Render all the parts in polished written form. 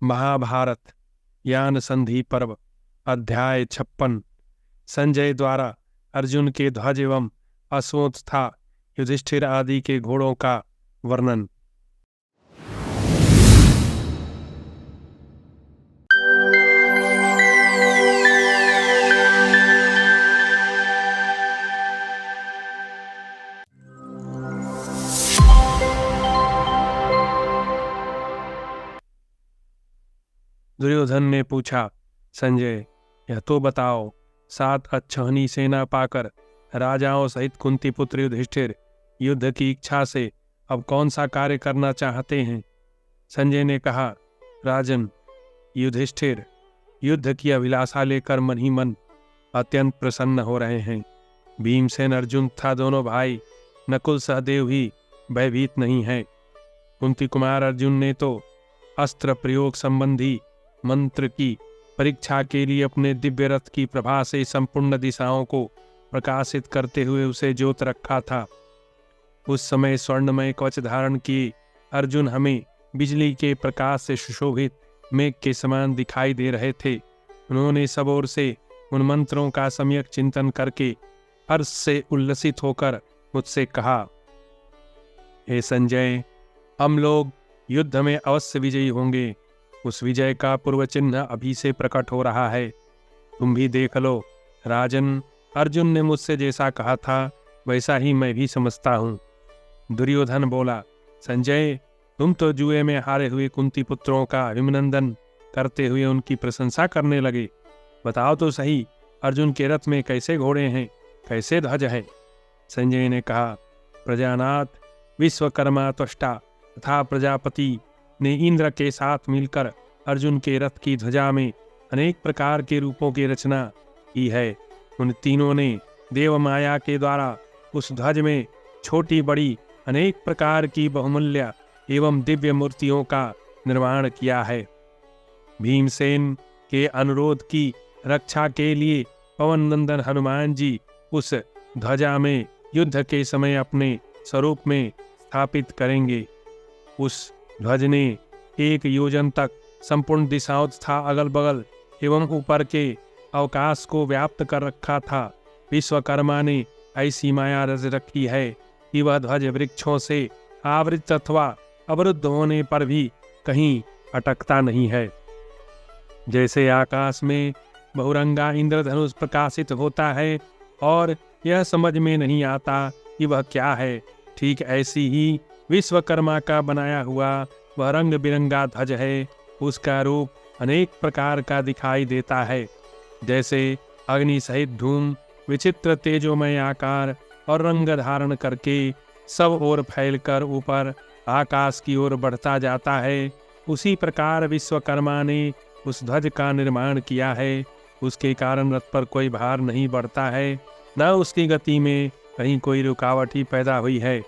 महाभारत यान संधि पर्व अध्याय 56। संजय द्वारा अर्जुन के ध्वज एवं अश्वों तथा युधिष्ठिर आदि के घोड़ों का वर्णन। दुर्योधन ने पूछा, संजय यह तो बताओ, 7 अच्छहनी सेना पाकर राजाओं सहित कुंती पुत्र युधिष्ठिर युद्ध की इच्छा से अब कौन सा कार्य करना चाहते हैं? संजय ने कहा, राजन, युधिष्ठिर युद्ध की अभिलाषा लेकर मन ही मन अत्यंत प्रसन्न हो रहे हैं। भीमसेन अर्जुन तथा दोनों भाई नकुल सहदेव ही भयभीत नहीं हैं। कुंती कुमार अर्जुन ने तो अस्त्र प्रयोग संबंधी मंत्र की परीक्षा के लिए अपने दिव्य रथ की प्रभा से संपूर्ण दिशाओं को प्रकाशित करते हुए उसे जोत रखा था। उस समय स्वर्णमय कवच धारण किए अर्जुन हमें बिजली के प्रकाश से सुशोभित मेघ के समान दिखाई दे रहे थे। उन्होंने सब ओर से उन मंत्रों का सम्यक चिंतन करके हर्ष से उल्लसित होकर मुझसे कहा, हे संजय, हम लोग युद्ध में अवश्य विजयी होंगे। उस विजय का पूर्व चिन्ह अभी से प्रकट हो रहा है। तुम भी देख लो। राजन, अर्जुन ने मुझसे जैसा कहा था वैसा ही मैं भी समझता हूँ। दुर्योधन बोला, संजय, तुम तो जुए में हारे हुए कुंती पुत्रों का अभिनंदन करते हुए उनकी प्रशंसा करने लगे। बताओ तो सही, अर्जुन के रथ में कैसे घोड़े हैं, कैसे ध्वज है? संजय ने कहा, प्रजानाथ विश्वकर्मा त्वष्टा तथा प्रजापति ने इंद्र के साथ मिलकर अर्जुन के रथ की ध्वजा में अनेक प्रकार के रूपों की रचना की है। उन तीनों ने देव माया के द्वारा उस ध्वज में छोटी बड़ी अनेक प्रकार की बहुमूल्य एवं दिव्य मूर्तियों का निर्माण किया है। भीमसेन के अनुरोध की रक्षा के लिए पवन नंदन हनुमान जी उस ध्वजा में युद्ध के समय अपने स्वरूप में स्थापित करेंगे। उस ध्वज ने 1 योजन तक संपूर्ण दिशाओं तथा अगल बगल एवं ऊपर के अवकाश को व्याप्त कर रखा था। विश्वकर्मा ने ऐसी माया रच रखी है कि वह ध्वज वृक्षों से आवृत अथवा अवरुद्ध होने पर भी कहीं अटकता नहीं है। जैसे आकाश में बहुरंगा इंद्रधनुष प्रकाशित होता है और यह समझ में नहीं आता कि वह क्या है, ठीक ऐसी ही विश्वकर्मा का बनाया हुआ वह रंग बिरंगा ध्वज है। उसका रूप अनेक प्रकार का दिखाई देता है, जैसे अग्नि सहित धूम, विचित्र तेजोमय आकार और रंग धारण करके सब ओर फैलकर ऊपर आकाश की ओर बढ़ता जाता है। उसी प्रकार विश्वकर्मा ने उस ध्वज का निर्माण किया है। उसके कारण रथ पर कोई भार नहीं बढ़ता है, न उसकी गति में कहीं कोई रुकावट ही पैदा हुई है।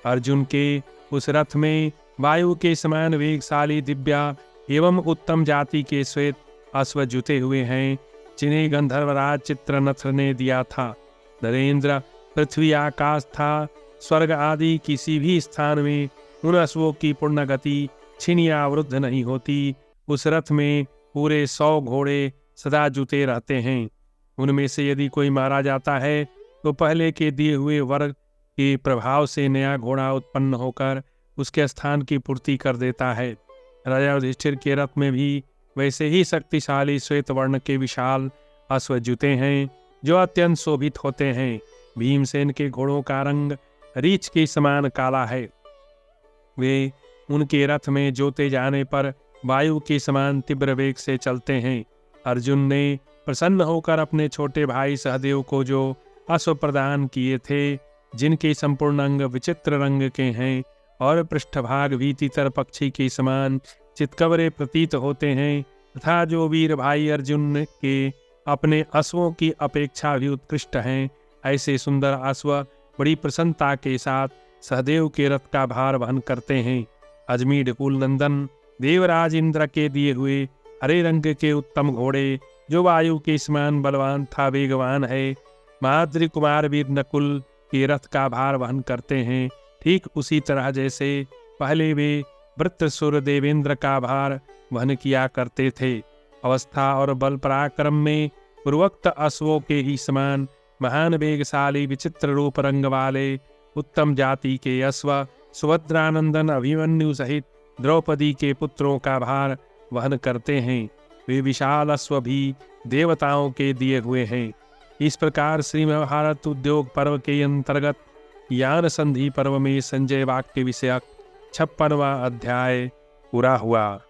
अर्जुन के उस रथ में वायु के समान वेगशाली दिव्या एवं उत्तम जाति के श्वेत अश्व जुते हुए हैं, जिन्हें गंधर्वराज चित्रनथ ने दिया था। नरेंद्र, पृथ्वी, आकाश था स्वर्ग आदि किसी भी स्थान में उन अश्वों की पूर्ण गति छिन या अवरुद्ध नहीं होती। उस रथ में पूरे 100 घोड़े सदा जुते रहते हैं। उनमें से यदि कोई मारा जाता है तो पहले के दिए हुए वर्ग के प्रभाव से नया घोड़ा उत्पन्न होकर उसके स्थान की पूर्ति कर देता है। राजा युधिष्ठिर के रथ में भी वैसे ही शक्तिशाली श्वेत वर्ण के विशाल अश्व जुते हैं, जो अत्यंत शोभित होते हैं। भीमसेन के घोड़ों का रंग रीछ के समान काला है। वे उनके रथ में जोते जाने पर वायु के समान तीव्र वेग से चलते हैं। अर्जुन ने प्रसन्न होकर अपने छोटे भाई सहदेव को जो अश्व प्रदान किए थे, जिनके संपूर्ण अंग विचित्र रंग के हैं और पृष्ठभाग भी तीतर पक्षी के समान चितकबरे प्रतीत होते हैं, तथा जो वीर भाई अर्जुन के अपने अश्वों की अपेक्षा भी उत्कृष्ट हैं, ऐसे सुंदर अश्व बड़ी प्रसन्नता के साथ सहदेव के रथ का भार वहन करते हैं। अजमीर कुल नंदन देवराज इंद्र के दिए हुए हरे रंग के उत्तम घोड़े, जो वायु के समान बलवान था वेगवान है, माद्री कुमार वीर नकुल के रथ का भार वहन करते हैं। ठीक उसी तरह जैसे पहले वे वृत्रसुर देवेंद्र का भार वहन किया करते थे। अवस्था और बल पराक्रम में पूर्वोक्त अश्वों के ही समान महान वेगशाली विचित्र रूप रंग वाले उत्तम जाति के अश्व सुभद्रानंदन अभिमन्यु सहित द्रौपदी के पुत्रों का भार वहन करते हैं। वे विशाल अश्व भी देवताओं के दिए हुए हैं। इस प्रकार श्री महाभारत उद्योग पर्व के अंतर्गत यान संधि पर्व में संजय वाक्य विषयक 56वां अध्याय पूरा हुआ।